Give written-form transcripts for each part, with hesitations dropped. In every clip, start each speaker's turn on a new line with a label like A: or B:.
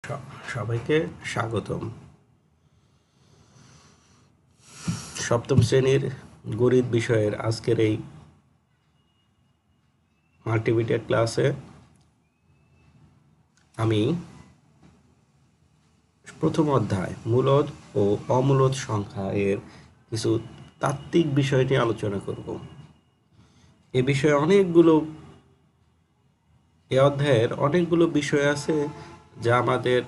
A: সবাইকে স্বাগতম। সপ্তম শ্রেণীর গণিত বিষয়ের আজকের এই মাল্টিমিডিয়া ক্লাসে আমি প্রথম অধ্যায় মূলদ ও অমূলদ সংখ্যা এর কিছু তাত্ত্বিক বিষয় নিয়ে আলোচনা করব। এ বিষয়ে এ অধ্যায়ের অনেকগুলো বিষয় আছে যা আমাদের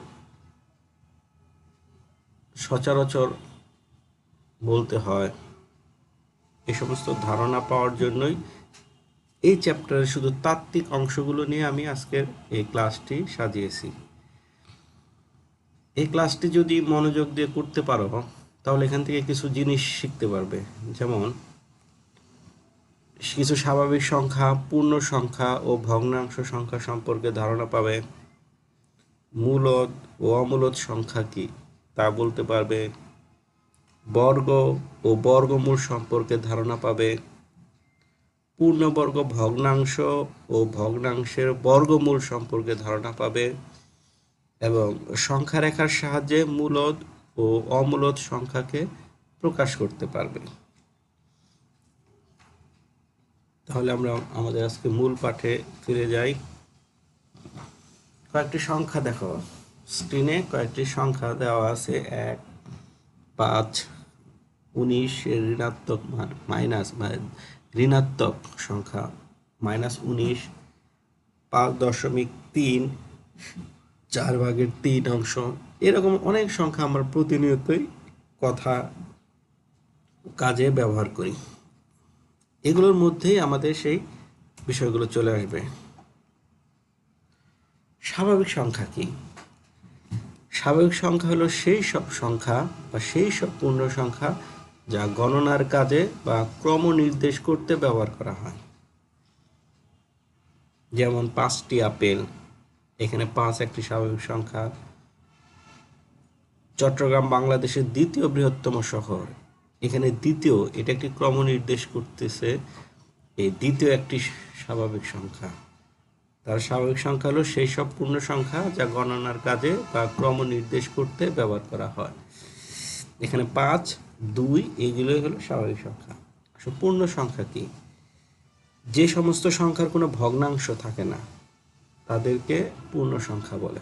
A: সচরাচর বলতে হয়। এই সমস্ত ধারণা পাওয়ার জন্যই এই চ্যাপ্টারের শুধু তাত্ত্বিক অংশগুলো নিয়ে আমি আজকের এই ক্লাসটি সাজিয়েছি। এই ক্লাসটি যদি মনোযোগ দিয়ে করতে পারো তাহলে এখান থেকে কিছু জিনিস শিখতে পারবে, যেমন কিছু স্বাভাবিক সংখ্যা, পূর্ণ সংখ্যা ও ভগ্নাংশ সংখ্যা সম্পর্কে ধারণা পাবে। মূলদ ও অমূলদ সংখ্যা কি তা বলতে পারবে। বর্গ ও বর্গমূল সম্পর্কে ধারণা পাবে। পূর্ণবর্গ ভগ্নাংশ ও ভগ্নাংশের বর্গমূল সম্পর্কে ধারণা পাবে এবং সংখ্যা রেখার সাহায্যে মূলদ ও অমূলদ সংখ্যাকে প্রকাশ করতে পারবে। তাহলে আমরা আমাদের আজকে মূল পাঠে ফিরে যাই। কয়েকটি সংখ্যা দেখো, স্ক্রিনে কয়েকটি সংখ্যা দেওয়া আছে। 1, 5, 19 এর ঋণাত্মক মাইনাস ঋণাত্মক সংখ্যা -19, 5.3, 4/3 অংশ, এরকম অনেক সংখ্যা আমরা প্রতিনিয়তই কথা কাজে ব্যবহার করি। এগুলোর মধ্যেই আমাদের সেই বিষয়গুলো চলে আসবে। স্বাভাবিক সংখ্যা কি? স্বাভাবিক সংখ্যা হলো সেই সব সংখ্যা বা সেই সব পূর্ণ সংখ্যা যা গণনার কাজে বা ক্রম নির্দেশ করতে ব্যবহার করা হয়। যেমন 5টি আপেল, এখানে 5 একটি স্বাভাবিক সংখ্যা। চট্টগ্রাম বাংলাদেশের দ্বিতীয় বৃহত্তম শহর, এখানে দ্বিতীয়, এটা একটি ক্রম নির্দেশ করতেছে, এই দ্বিতীয় একটি স্বাভাবিক সংখ্যা। তার স্বাভাবিক সংখ্যা হলো সেই সব পূর্ণ সংখ্যা যা গণনার কাজে বা ক্রম নির্দেশ করতে ব্যবহার করা হয়। এখানে 5, 2 এইগুলোই হলো স্বাভাবিক সংখ্যা। পূর্ণ সংখ্যা কি? যে সমস্ত সংখ্যার কোনো ভগ্নাংশ থাকে না তাদেরকে পূর্ণ সংখ্যা বলে।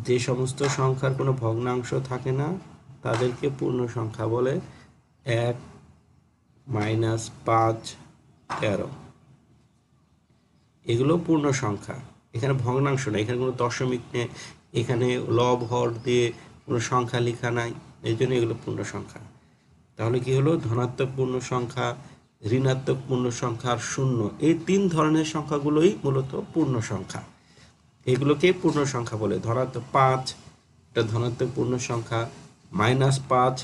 A: যে সমস্ত সংখ্যার কোনো ভগ্নাংশ থাকে না তাদেরকে পূর্ণ সংখ্যা বলে। 1, -5, 13 এগুলো পূর্ণ সংখ্যা। এখানে ভগ্নাংশ নেই, এখানে কোনো দশমিক নেই, এখানে লব হর দিয়ে কোনো সংখ্যা লেখা নাই, এই জন্য এগুলো পূর্ণ সংখ্যা। তাহলে কি হলো? ধনাত্মক পূর্ণ সংখ্যা, ঋণাত্মক পূর্ণ সংখ্যা আর শূন্য, এই 3 ধরনের সংখ্যাগুলোই মূলত পূর্ণ সংখ্যা। এগুলোকে পূর্ণ সংখ্যা বলে। ধনাত্মক 5 এটা ধনাত্মক পূর্ণ সংখ্যা, -5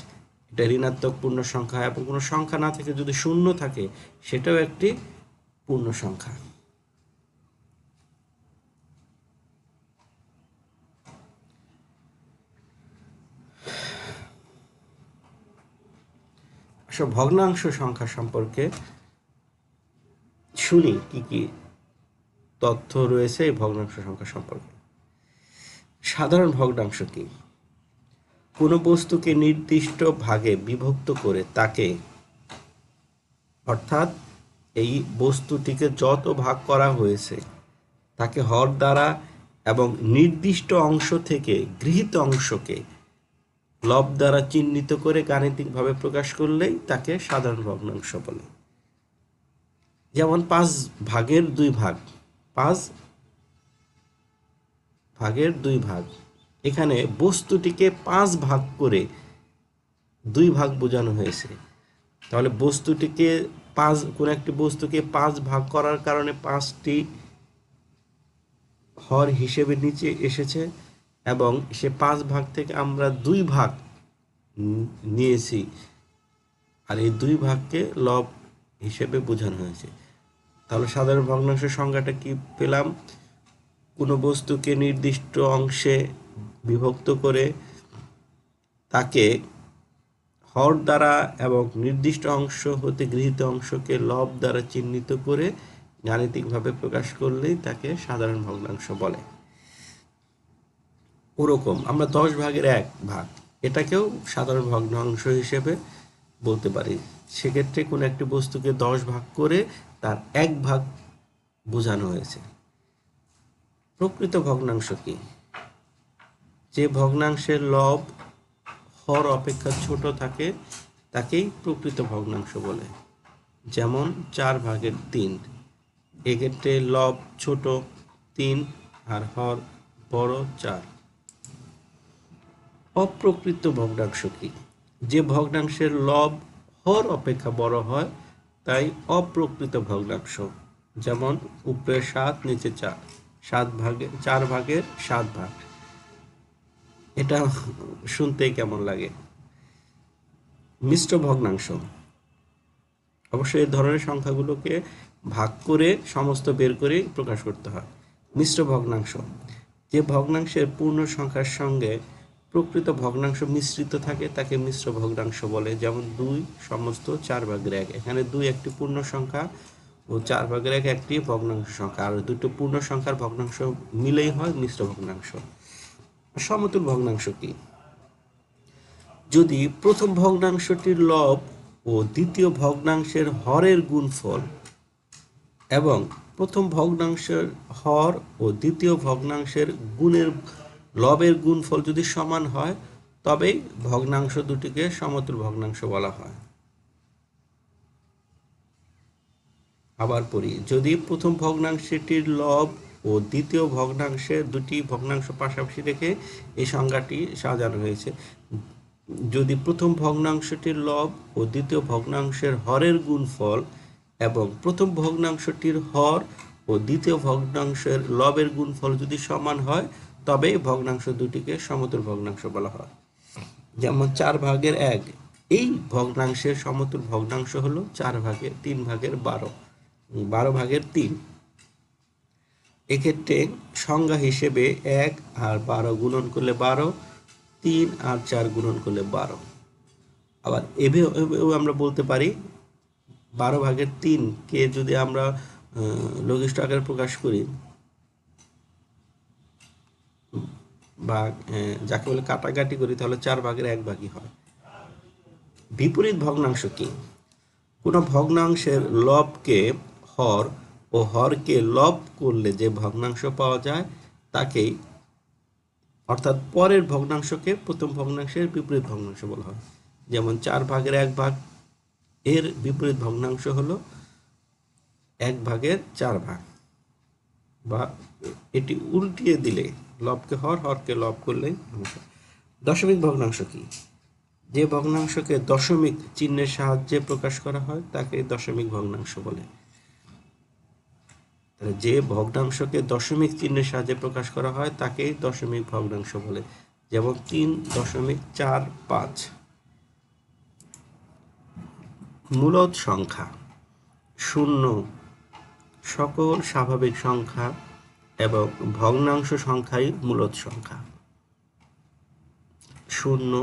A: এটা ঋণাত্মক পূর্ণ সংখ্যা, এবং কোনো সংখ্যা না থেকে যদি শূন্য থাকে সেটাও একটি পূর্ণ সংখ্যা। ভগ্নাংশ সংখ্যা সম্পর্কে শুনি কি কি তথ্য রয়েছে এই ভগ্নাংশ সংখ্যা সম্পর্কে। সাধারণ ভগ্নাংশ কি? কোনো বস্তুকে নির্দিষ্ট ভাগে বিভক্ত করে তাকে, অর্থাৎ এই বস্তুটিকে যত ভাগ করা হয়েছে তাকে হর দ্বারা এবং নির্দিষ্ট অংশ থেকে গৃহীত অংশকে লব দ্বারা চিহ্নিত করে গাণিতিকভাবে প্রকাশ করলেই তাকে সাধারণ ভগ্নাংশ বলে। যেমন 5 ভাগের 2 ভাগ, 5 ভাগের 2 ভাগ, এখানে বস্তুটিকে 5 ভাগ করে 2 ভাগ বোঝানো হয়েছে। তাহলে বস্তুটিকে কোন একটি বস্তুকে 5 ভাগ করার কারণে 5টি হর হিসেবে নিচে এসেছে এবং সে 5 ভাগ থেকে আমরা 2 ভাগ নিয়েছি, আর এই 2 ভাগকে লব হিসেবে বোঝানো হয়েছে। তাহলে সাধারণ ভগ্নাংশের সংজ্ঞাটা কি পেলাম? কোনো বস্তুকে নির্দিষ্ট অংশে বিভক্ত করে তাকে হর দ্বারা এবং নির্দিষ্ট অংশ হতে গৃহীত অংশকে লব দ্বারা চিহ্নিত করে গাণিতিকভাবে প্রকাশ করলেই তাকে সাধারণ ভগ্নাংশ বলে। ওরকম আমরা 10/1 এটাকেও সাধারণ ভগ্নাংশ হিসেবে বলতে পারি। সেক্ষেত্রে কোনো একটি বস্তুকে 10 ভাগ করে তার 1 ভাগ বোঝানো হয়েছে। প্রকৃত ভগ্নাংশ কি? যে ভগ্নাংশের লব হর অপেক্ষা ছোট থাকে তাকেই প্রকৃত ভগ্নাংশ বলে। যেমন 4/3, এক্ষেত্রে লব ছোট 3 আর হর বড় 4। অপ্রকৃত ভগ্নাংশ কি? যে ভগ্নাংশের লব হর অপেক্ষা বড় হয় তাই অপ্রকৃত ভগ্নাংশ। যেমন উপরে 7 নিচে 4, 4/7 এটা শুনতে কেমন লাগে? মিশ্র ভগ্নাংশ, অবশ্যই এই ধরনের সংখ্যাগুলোকে ভাগ করে সমস্ত বের করে প্রকাশ করতে হয়। মিশ্র ভগ্নাংশ, যে ভগ্নাংশের পূর্ণ সংখ্যার সঙ্গে প্রকৃত ভগ্নাংশ মিশ্রিত থাকে তাকে মিশ্র ভগ্নাংশ বলে। যেমন 2 সমস্ত 4/1, এখানে 2 একটি পূর্ণ সংখ্যা ও 4/1 একটি ভগ্নাংশ সংখ্যা, আর দুটো পূর্ণ সংখ্যার ভগ্নাংশ মিলেই হয় মিশ্র ভগ্নাংশ। সমতুল ভগ্নাংশ কি? যদি প্রথম ভগ্নাংশটির লব ও দ্বিতীয় ভগ্নাংশের হরের গুণফল এবং প্রথম ভগ্নাংশের হর ও দ্বিতীয় ভগ্নাংশের গুণের লবের গুণফল যদি সমান হয় তবেই ভগ্নাংশ দুটিকে সমতুল ভগ্নাংশ বলা হয়। আবার পড়ি, যদি প্রথম ভগ্নাংশটির লব ও দ্বিতীয় ভগ্নাংশের দুটি ভগ্নাংশ পাশাপাশি রেখে এই সংজ্ঞাটি সাজানো হয়েছে। যদি প্রথম ভগ্নাংশটির লব ও দ্বিতীয় ভগ্নাংশের হরের গুণফল এবং প্রথম ভগ্নাংশটির হর ও দ্বিতীয় ভগ্নাংশের লবের গুণফল যদি সমান হয় তবে ভগ্নাংশ দুটিকে সমতুল ভগ্নাংশ বলা হয়। যেমন 4/1, এই ভগ্নাংশের সমতুল ভগ্নাংশ হলো 4/3/12, 12/3। এক্ষেত্রে সংজ্ঞা হিসেবে 1 আর 12 গুণন করলে 12, 3 আর 4 গুণন করলে 12। আবার এভাবেও আমরা বলতে পারি 12/3 কে যদি আমরা লঘিষ্ঠ আকারে প্রকাশ করি বা যাকে বলে কাটাকাটি করি তাহলে 4/1 হয়। বিপরীত ভগ্নাংশ কি? কোনো ভগ্নাংশের লবকে হর ও হরকে লব করলে যে ভগ্নাংশ পাওয়া যায় তাকেই, অর্থাৎ পরের ভগ্নাংশকে প্রথম ভগ্নাংশের বিপরীত ভগ্নাংশ বলা হয়। যেমন 4/1 এর বিপরীত ভগ্নাংশ হলো 1/4, বা এটি উল্টিয়ে দিলে লবকে হর, হরকে লব করলে। দশমিক ভগ্নাংশ কি? যে ভগ্নাংশকে দশমিক চিহ্নের সাহায্যে প্রকাশ করা হয় তাকে দশমিক ভগ্নাংশ বলে। যে ভগ্নাংশকে দশমিক চিহ্নের সাহায্যে প্রকাশ করা হয় তাকেই দশমিক ভগ্নাংশ বলে। যেমন 3.45। মূলদ সংখ্যা, শূন্য, সকল স্বাভাবিক সংখ্যা এবং ভগ্নাংশ সংখ্যাই মূলদ সংখ্যা। শূন্য,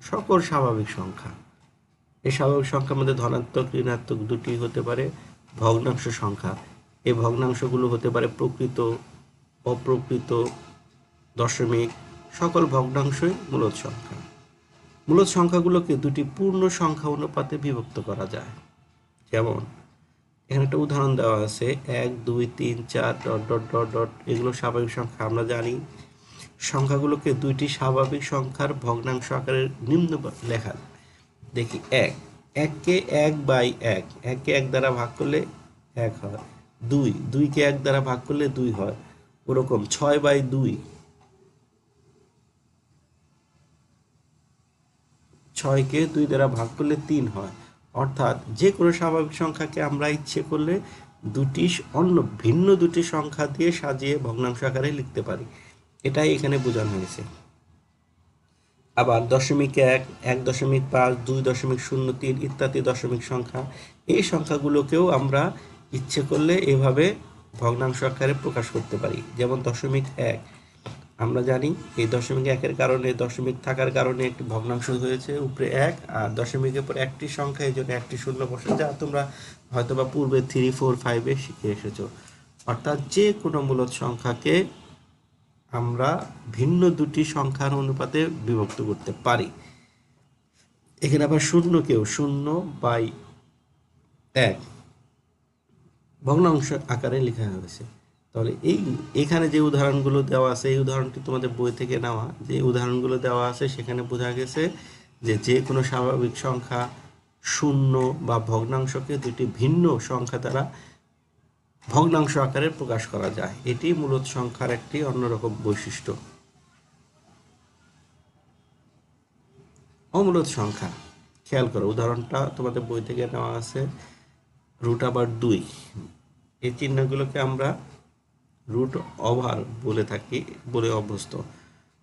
A: সকল স্বাভাবিক সংখ্যা, এই স্বাভাবিক সংখ্যার মধ্যে ধনাত্মক ঋণাত্মক দুটি হতে পারে। ভগ্নাংশ সংখ্যা, এই ভগ্নাংশগুলো হতে পারে প্রকৃত, অপ্রকৃত, দশমিক, সকল ভগ্নাংশই মূলদ সংখ্যা। মূলদ সংখ্যাগুলোকে দুটি পূর্ণ সংখ্যা অনুপাতে বিভক্ত করা যায়। যেমন এখানে একটা উদাহরণ দেওয়া আছে, 1 2 3 4 ডট ডট ডট ডট, এগুলো স্বাভাবিক সংখ্যা। আমরা জানি সংখ্যাগুলোকে দুইটি স্বাভাবিক সংখ্যার ভগ্নাংশ আকারে নিম্ন লেখা। দেখি 1, 1কে 1/1, 1কে 1 দ্বারা ভাগ করলে 1 হয়। 2, 2কে 1 দ্বারা ভাগ করলে 2 হয়। ওরকম 6/2, 6কে 2 দ্বারা ভাগ করলে 3 হয়। অর্থাৎ যে কোনো স্বাভাবিক সংখ্যাকে আমরা ইচ্ছে করলে ভিন্ন দুটি সংখ্যা দিয়ে সাজিয়ে ভগ্নাংশ আকারে লিখতে পারি, এটাই এখানে বোঝানো হয়েছে। আবার 0.1, 1.5, 2.03 ইত্যাদি দশমিক সংখ্যা, এই সংখ্যাগুলোকেও আমরা ইচ্ছে করলে এভাবে ভগ্নাংশ আকারে প্রকাশ করতে পারি। যেমন 0.1, আমরা জানি এই 0.1-এর কারণে, দশমিক থাকার কারণে একটি ভগ্নাংশ হয়েছে উপরে 1, আর দশমিকের পর একটি সংখ্যা, এই জন্য একটি শূন্য বসে, যা তোমরা হয়তোবা পূর্বে 3, 4, 5-এ শিখে এসেছো। অর্থাৎ যে কোনো মূলদ সংখ্যাকে আমরা ভিন্ন দুটি সংখ্যার অনুপাতে বিভক্ত করতে পারি। এখানে আবার শূন্যকেও 0/1 ভগ্নাংশ আকারে লেখা হয়েছে। তাহলে এখানে যে উদাহরণগুলো দেওয়া আছে, এই উদাহরণটি তোমাদের বই থেকে নেওয়া, যে উদাহরণগুলো দেওয়া আছে সেখানে বোঝা গেছে যে কোনো স্বাভাবিক সংখ্যা শূন্য বা ভগ্নাংশকে দুটি ভিন্ন সংখ্যা দ্বারা ভগ্নাংশ আকারে প্রকাশ করা যায়। এটি মূলত সংখ্যার একটি অন্যরকম বৈশিষ্ট্য। অমূলত সংখ্যা, খেয়াল করো উদাহরণটা তোমাদের বই থেকে নেওয়া আছে, √2। এই চিহ্নগুলোকে আমরা রুট ওভার বলে থাকি, বলে অভ্যস্ত।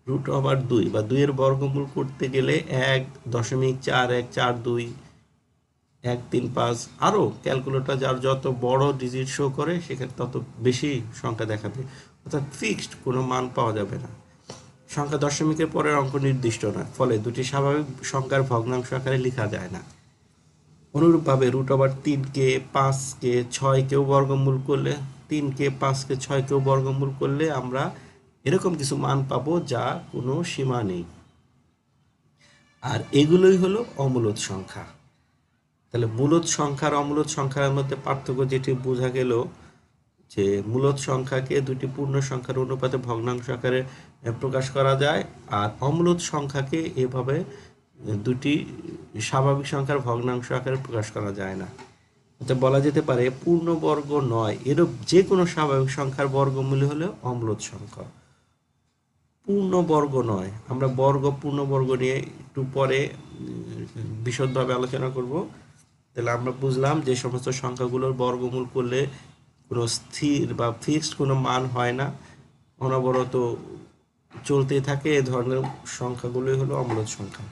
A: √2 বা 2 বর্গমূল করতে গেলে 1.4142 135 আরও ক্যালকুলেটর যার যত বড় ডিজিট শো করে সেখানে তত বেশি সংখ্যা দেখাবে, অর্থাৎ ফিক্সড কোনো মান পাওয়া যাবে না। সংখ্যা দশমিকের পরের অঙ্ক নির্দিষ্ট নয়, ফলে দুটি স্বাভাবিক সংখ্যার ভগ্নাংশ আকারে লেখা যায় না। অনুরূপভাবে √3কে 5কে 6কেও বর্গমূল করলে 3কে 5কে 6কেও বর্গমূল করলে আমরা এরকম কিছু মান পাবো যা কোনো সীমা নেই। আর এগুলোই হলো অমূলত সংখ্যা। তাহলে মূলত সংখ্যার অমূলত সংখ্যার মধ্যে পার্থক্য যেটি বোঝা গেল যে মূলত সংখ্যাকে দুটি পূর্ণ সংখ্যার অনুপাতে ভগ্নাংশ আকারে প্রকাশ করা যায়, আর অমূলত সংখ্যাকে এভাবে দুটি স্বাভাবিক সংখ্যার ভগ্নাংশ আকারে প্রকাশ করা যায় না। এটা বলা যেতে পারে পূর্ণবর্গ নয় এরূপ যে কোনো স্বাভাবিক সংখ্যার বর্গমূল হলো অমূলত সংখ্যা। পূর্ণবর্গ নয়, আমরা পূর্ণবর্গ নিয়ে একটু পরে বিশদভাবে আলোচনা করব। তাহলে আমরা বুঝলাম যে সমস্ত সংখ্যাগুলোর বর্গমূল করলে কোনো স্থির বা ফিক্সড কোনো মান হয় না, অনবরত চলতে থাকে, এ ধরনের সংখ্যাগুলোই হলো অমূলত সংখ্যা।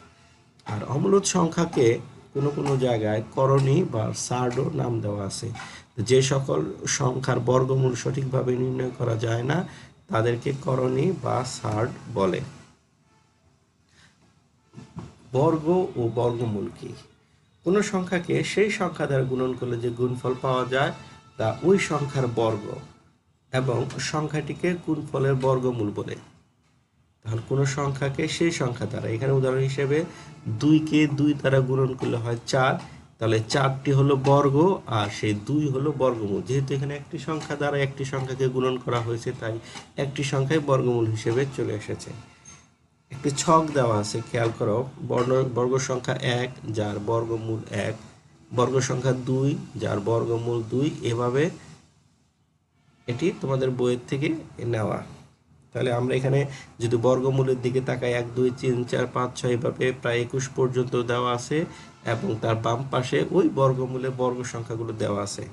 A: আর অমূলত সংখ্যাকে কোনো কোনো জায়গায় করণী বা সার্ডও নাম দেওয়া আছে। যে সকল সংখ্যার বর্গমূল সঠিকভাবে নির্ণয় করা যায় না তাদেরকে করণী বা সার্ড বলে। বর্গ ও বর্গমূল কি? কোনো সংখ্যাকে সেই সংখ্যা দ্বারা গুণন করলে যে গুণফল পাওয়া যায় তা ওই সংখ্যার বর্গ, এবং সংখ্যাটিকে গুণফলের বর্গমূল বলে। তাহলে কোনো সংখ্যাকে সেই সংখ্যা দ্বারা, এখানে উদাহরণ হিসেবে 2কে 2 দ্বারা গুণন করলে হয় 4, তাহলে 4টি হলো বর্গ আর সেই 2 হলো বর্গমূল। যেহেতু এখানে একটি সংখ্যা দ্বারা একটি সংখ্যাকে গুণন করা হয়েছে তাই একটি সংখ্যাই বর্গমূল হিসেবে চলে এসেছে। একটি ছক দেওয়া আছে, খেয়াল করো, বর্গ সংখ্যা 1 যার বর্গমূল 1, বর্গ সংখ্যা 2 যার বর্গমূল 2, এভাবে এটি তোমাদের বইয়ের থেকে নেওয়া। তাহলে আমরা এখানে যদি বর্গমূলের দিকে তাকাই 1 2 3 4 5 6 এভাবে প্রায় 21 পর্যন্ত দেওয়া আছে, এবং তার বাম পাশে ওই বর্গমূলের বর্গ সংখ্যাগুলো দেওয়া আছে।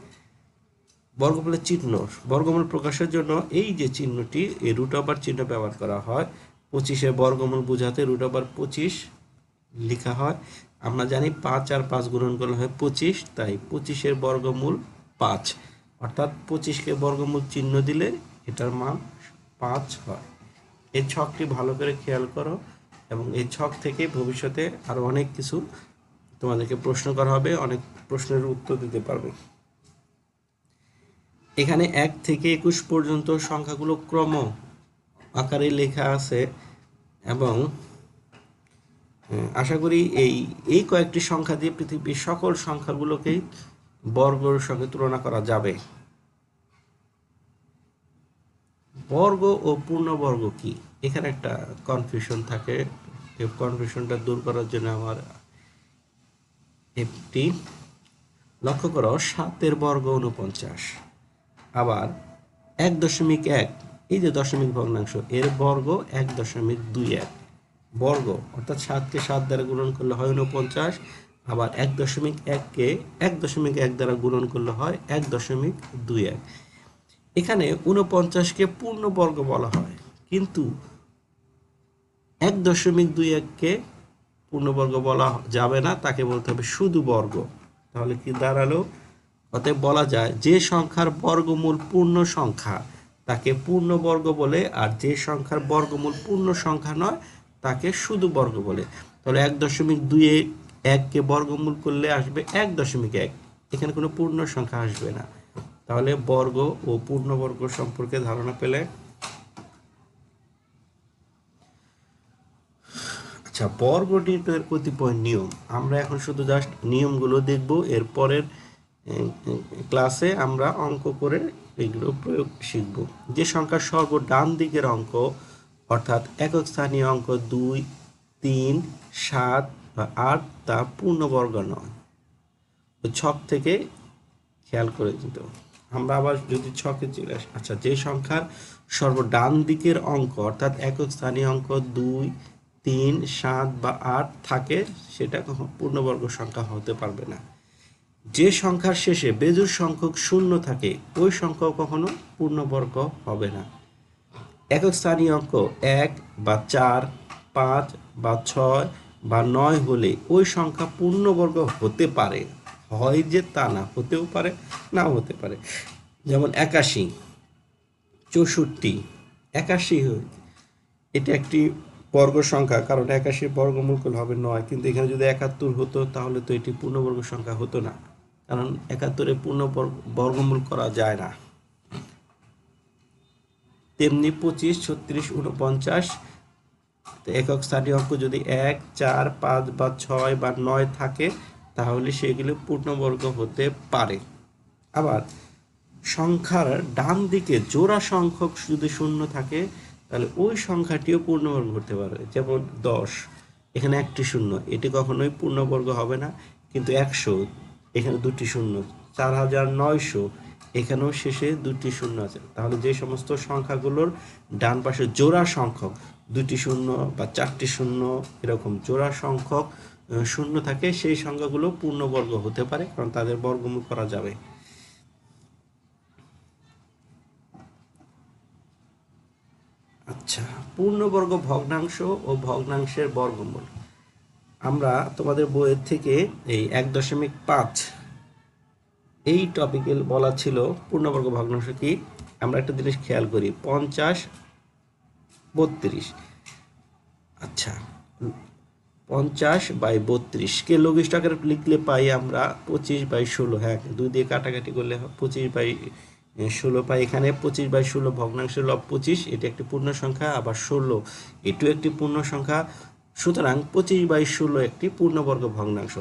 A: বর্গমূলের চিহ্ন, বর্গমূল প্রকাশের জন্য এই যে চিহ্নটি, এই √ওভার চিহ্ন ব্যবহার করা হয়। 25-এর বর্গমূল বোঝাতে √25 লেখা হয়। আমরা জানি 5 আর 5 গুণন করলে হয় 25, তাই 25-এর বর্গমূল 5, অর্থাৎ 25কে বর্গমূল চিহ্ন দিলে এটার মান 5 হয়। এই ছকটি ভালো করে খেয়াল করো, এবং এই ছক থেকে ভবিষ্যতে আরো অনেক কিছু তোমাদেরকে প্রশ্ন করা হবে, অনেক প্রশ্নের উত্তর দিতে পারবে। এখানে 1 থেকে 21 পর্যন্ত সংখ্যাগুলো ক্রম আকারে লেখা আছে, এবং আশা করি এই কয়েকটি সংখ্যা দিয়ে পৃথিবীর সকল সংখ্যাগুলোকেই বর্গের সঙ্গে তুলনা করা যাবে। বর্গ ও পূর্ণবর্গ কি? এখানে একটা কনফিউশন থাকে, এই কনফিউশনটা দূর করার জন্য আমার একটি লক্ষ্য করো, 7-এর বর্গ 49, আবার 1.1 এই যে দশমিক ভগ্নাংশ এর বর্গ 1.21 বর্গ, অর্থাৎ 7কে 7 দ্বারা গুণন করলে হয় 49, আবার 1.1কে 1.1 দ্বারা গুণন করলে হয় 1.21। এখানে 49কে পূর্ণবর্গ বলা হয়, কিন্তু 1.21কে পূর্ণবর্গ বলা যাবে না, তাকে বলতে হবে শুধু বর্গ। তাহলে কি দাঁড়ালো? অতএব বলা যায় যে সংখ্যার বর্গমূল পূর্ণ সংখ্যা তাকে পূর্ণবর্গ বলে, আর যে সংখ্যার বর্গমূল পূর্ণ সংখ্যা নয় তাকে শুধু বর্গ বলে। তাহলে 1.21কে বর্গমূল করলে আসবে 1.1, এখানে কোনো পূর্ণ সংখ্যা আসবে না। তাহলে বর্গ ও পূর্ণবর্গ সম্পর্কে ধারণা পেলে আচ্ছা, বর্গ নির্ণয়ের কতিপয় নিয়ম আমরা এখন শুধু জাস্ট নিয়মগুলো দেখব। এরপরের ক্লাসে আমরা অঙ্ক করে এগুলো প্রয়োগ শিখব। যে সংখ্যার সর্ব ডান দিকের অঙ্ক অর্থাৎ একক স্থানীয় অঙ্ক 2, 3, 7 বা 8 তা পূর্ণবর্গ নয়। ছক থেকে খেয়াল করে দিত। আমরা আবার যদি ছকে চলে আসি, আচ্ছা, যে সংখ্যার সর্ব ডান দিকের অঙ্ক অর্থাৎ একক স্থানীয় অঙ্ক 2, 3, 7 বা 8 থাকে সেটা কখনো পূর্ণবর্গ সংখ্যা হতে পারবে না। যে সংখ্যার শেষে বেজোড় সংখ্যক শূন্য থাকে ওই সংখ্যা কখনো পূর্ণবর্গ হবে না। একক স্থানীয় অঙ্ক 1 বা 4, 5 বা 6 বা 9 হলে ওই সংখ্যা পূর্ণবর্গ হতে পারে, হয় যে তা না, হতেও পারে নাও হতে পারে। যেমন 81, 64, 81 এটা একটি বর্গ সংখ্যা, কারণ 81 বর্গমূল করলে হবে 9, কিন্তু এখানে যদি 71 হতো তাহলে তো এটি পূর্ণবর্গ সংখ্যা হতো না, কারণ 71 পূর্ণ বর্গমূল করা যায় না। তেমনি 25, 36, 49 একক স্থানীয় অঙ্ক যদি 1, 4, 5 বা 6 বা 9 থাকে তাহলে সেগুলো পূর্ণবর্গ হতে পারে। আবার সংখ্যার ডান দিকে জোড়া সংখ্যক যদি শূন্য থাকে তাহলে ওই সংখ্যাটিও পূর্ণবর্গ হতে পারে। যেমন 10, এখানে একটি শূন্য, এটি কখনোই পূর্ণবর্গ হবে না। কিন্তু 100, এখানে দুটি শূন্য। 4900, এখানেও শেষে দুটি শূন্য আছে। তাহলে যে সমস্ত সংখ্যাগুলোর ডান পাশে জোড়া সংখ্যক দুটি শূন্য বা চারটি শূন্য এরকম জোড়া সংখ্যক শূন্য থাকে সেই সংখ্যাগুলো পূর্ণবর্গ হতে পারে, কারণ তাদের বর্গমূল করা যাবে। আচ্ছা, পূর্ণবর্গ ভগ্নাংশ ও ভগ্নাংশের বর্গমূল আমরা তোমাদের বইয়ের থেকে এই 1.5 এই টপিকে বলা ছিল পূর্ণবর্গ ভগ্নাংশ কি। আমরা একটা জিনিস খেয়াল করি, 50, 32। আচ্ছা, 50/32 কে লঘিষ্ঠ আকারে লিখলে পাই আমরা 25/16। হ্যাঁ, 2 দিয়ে কাটাকাটি করলে 25/16 পাই। এখানে 25/16 ভগ্নাংশের লব 25, এটি একটি পূর্ণ সংখ্যা, আবার 16 এটিও একটি পূর্ণ সংখ্যা। সুতরাং 25/16 একটি পূর্ণবর্গ ভগ্নাংশ।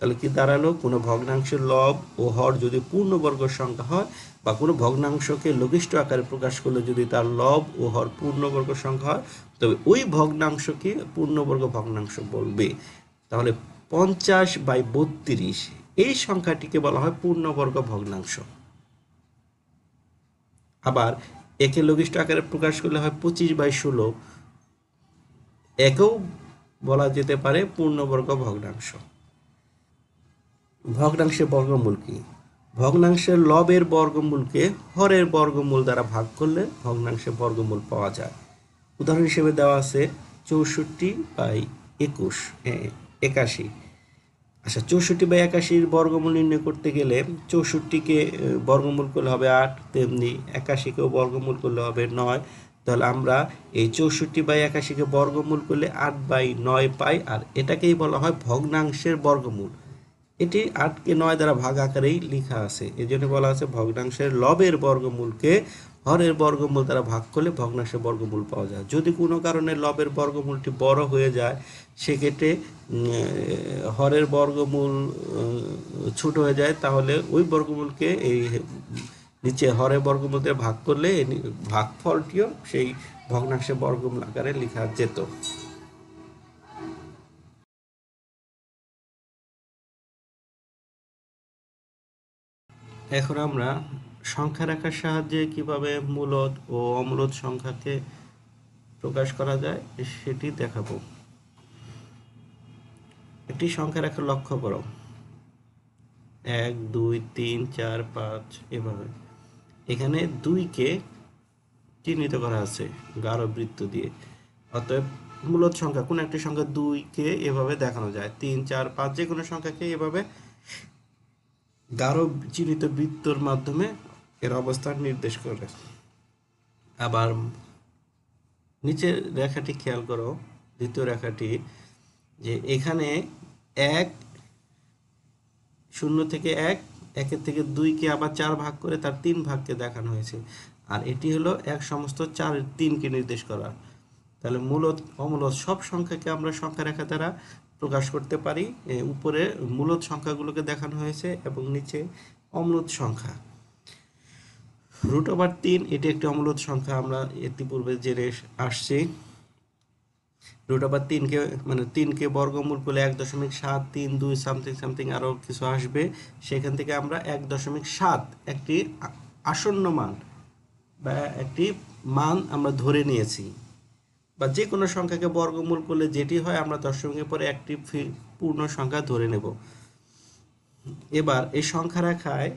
A: তাহলে কি দাঁড়ালো, কোনো ভগ্নাংশের লব ও হর যদি পূর্ণবর্গ সংখ্যা হয় বা কোনো ভগ্নাংশকে লঘিষ্ঠ আকারে প্রকাশ করলে যদি তার লব ও হর পূর্ণবর্গ সংখ্যা হয় তবে ওই ভগ্নাংশকে পূর্ণবর্গ ভগ্নাংশ বলবে। তাহলে 50/32 এই সংখ্যাটিকে বলা হয় পূর্ণবর্গ ভগ্নাংশ। আবার একে লঘিষ্ঠ আকারে প্রকাশ করলে হয় 25/16, একেও বলা যেতে পারে পূর্ণবর্গ ভগ্নাংশ। ভগ্নাংশের বর্গমূল কি? ভগ্নাংশের লবের বর্গমূলকে হরের বর্গমূল দ্বারা ভাগ করলে ভগ্নাংশের বর্গমূল পাওয়া যায়। উদাহরণ হিসেবে দেওয়া আছে 64/21, 81। আচ্ছা, 64/81 বর্গমূল নির্ণয় করতে গেলে 64কে বর্গমূল করলে হবে 8, তেমনি 81কেও বর্গমূল করলে হবে 9। তাহলে আমরা এই 64/81কে বর্গমূল করলে 8/9 পাই, আর এটাকেই বলা হয় ভগ্নাংশের বর্গমূল। এটি 8কে 9 দ্বারা ভাগ আকারেই লেখা আছে, এই জন্য বলা আছে ভগ্নাংশের লবের বর্গমূলকে হরের বর্গমূল দ্বারা ভাগ করলে ভগ্নাংশের বর্গমূল পাওয়া যায়। যদি কোনো কারণে লবের বর্গমূলটি বড় হয়ে যায় সেক্ষেত্রে হরের বর্গমূল ছোট হয়ে যায়, তাহলে ওই বর্গমূলকে এই নিচে হরের বর্গমূল দিয়ে ভাগ করলে ভাগফলটিও সেই ভগ্নাংশের বর্গমূল আকারে লেখা যেত। এখন আমরা সংখ্যা রেখার সাহায্যে কিভাবে মূলদ ও অমূলদ সংখ্যাকে প্রকাশ করা যায় সেটি দেখাবো। একটি সংখ্যা রেখা লক্ষ্য করো, 1, 2, 3, 4, 5 এভাবে। এখানে 2কে চিহ্নিত করা আছে গাঢ় বৃত্ত দিয়ে। অতএব মূলদ সংখ্যা কোন একটি সংখ্যা 2কে এভাবে দেখানো যায়, 3, 4, 5 যে কোনো সংখ্যাকে এভাবে গাঢ় চিহ্নিত বৃত্তর মাধ্যমে এর অবস্থান নির্দেশ করে। আবার নিচের রেখাটি খেয়াল করো, দ্বিতীয় রেখাটি, যে এখানে 1, 0 থেকে 1, 1 থেকে 2কে আবার 4 ভাগ করে তার 3 ভাগকে দেখানো হয়েছে, আর এটি হলো 1 সমস্ত 4 এর 3কে নির্দেশ করা। তাহলে মূলদ অমূলদ সব সংখ্যাকে আমরা সংখ্যা রেখা দ্বারা প্রকাশ করতে পারি। উপরে মূলদ সংখ্যাগুলোকে দেখানো হয়েছে এবং নিচে অমূলদ সংখ্যা। √3 এটি একটি অমূলদ সংখ্যা, আমরা ইতিপূর্বে জেনে আসছি। √3কে মানে 3কে বর্গমূল করলে 1.732 সামথিং সামথিং আরও কিছু আসবে, সেখান থেকে আমরা 1.7 একটি আসন্ন মান বা একটি মান আমরা ধরে নিয়েছি, বা যে কোনো সংখ্যাকে বর্গমূল করলে যেটি হয় আমরা দশমিকের পরে একটি পূর্ণ সংখ্যা ধরে নেব। এবার এই সংখ্যা রেখায়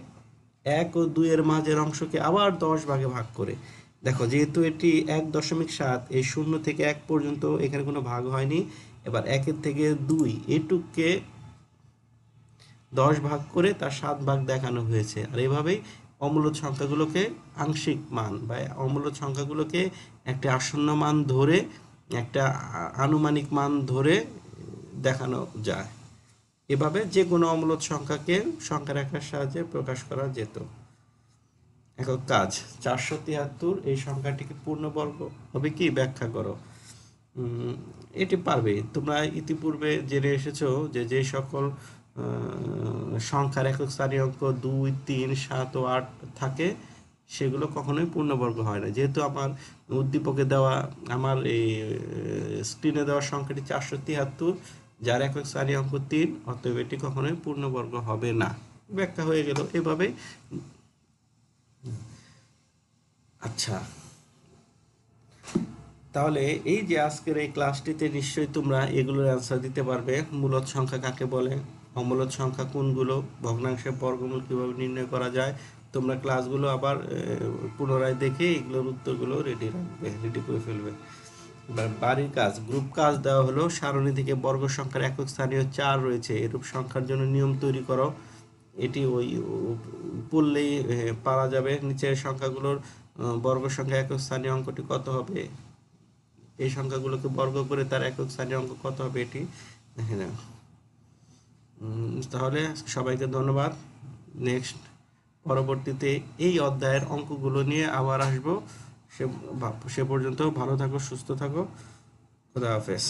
A: 1 ও 2 এর মাঝের অংশকে আবার 10 ভাগে ভাগ করে, দেখো যেহেতু এটি 1.7, এই 0 থেকে 1 পর্যন্ত এখানে কোনো ভাগ হয়নি। এবার 1 থেকে 2 এটুককে 10 ভাগ করে তার 7 ভাগ দেখানো হয়েছে। আর এভাবেই অমূলদ সংখ্যাগুলোকে আংশিক মান বা অমূলদ সংখ্যাগুলোকে একটা আসন্ন মান ধরে, একটা আনুমানিক মান ধরে দেখানো যায়। এভাবে যে কোনো অমূলদ সংখ্যাকে সংখ্যা রেখার সাহায্যে প্রকাশ করা যেত। একক কাজ 473, এই সংখ্যাটিকে পূর্ণবর্গ হবে কি ব্যাখ্যা করো। এটি পারবে, তোমরা ইতিপূর্বে জেনে এসেছো যে যে সকল সংখ্যার একক স্থানীয় অঙ্ক 2, 3, 7 ও 8 থাকে সেগুলো কখনোই পূর্ণবর্গ হয় না। যেহেতু আমার উদ্দীপকে দেওয়া, আমার এই স্ক্রিনে দেওয়া সংখ্যাটি 473, যার একক স্থানীয় অঙ্ক 3, অতএব এটি কখনোই পূর্ণবর্গ হবে না। ব্যাখ্যা হয়ে গেল এভাবেই। আচ্ছা, তাহলে এই যে আজকের এই ক্লাসটিতে নিশ্চয়ই তোমরা এগুলোর অ্যান্সার দিতে পারবে। মূলদ সংখ্যা কাকে বলে, অমূলদ সংখ্যা কোনগুলো, ভগ্নাংশের বর্গমূল কীভাবে নির্ণয় করা যায়। তোমরা ক্লাসগুলো আবার পুনরায় দেখে এগুলোর উত্তরগুলো রেডি করে ফেলবে। এবার বাড়ির কাজ, গ্রুপ কাজ দেওয়া হলো। সারণী থেকে বর্গ সংখ্যার একক স্থানীয় 4 রয়েছে, এরূপ সংখ্যার জন্য নিয়ম তৈরি করো। এটি ওই পড়লেই পারা যাবে। নিচের সংখ্যাগুলোর বর্গ সংখ্যা একক স্থানীয় অঙ্কটি কত হবে, এই সংখ্যাগুলোকে বর্গ করে তার একক স্থানীয় অঙ্ক কত হবে এটি দেখে নাও। তাহলে সবাইকে ধন্যবাদ। নেক্সট পরবর্তীতে এই অধ্যায়ের অঙ্কগুলো নিয়ে আবার আসবো। সে পর্যন্ত ভালো থাকো, সুস্থ থাকো। খোদা হাফেজ।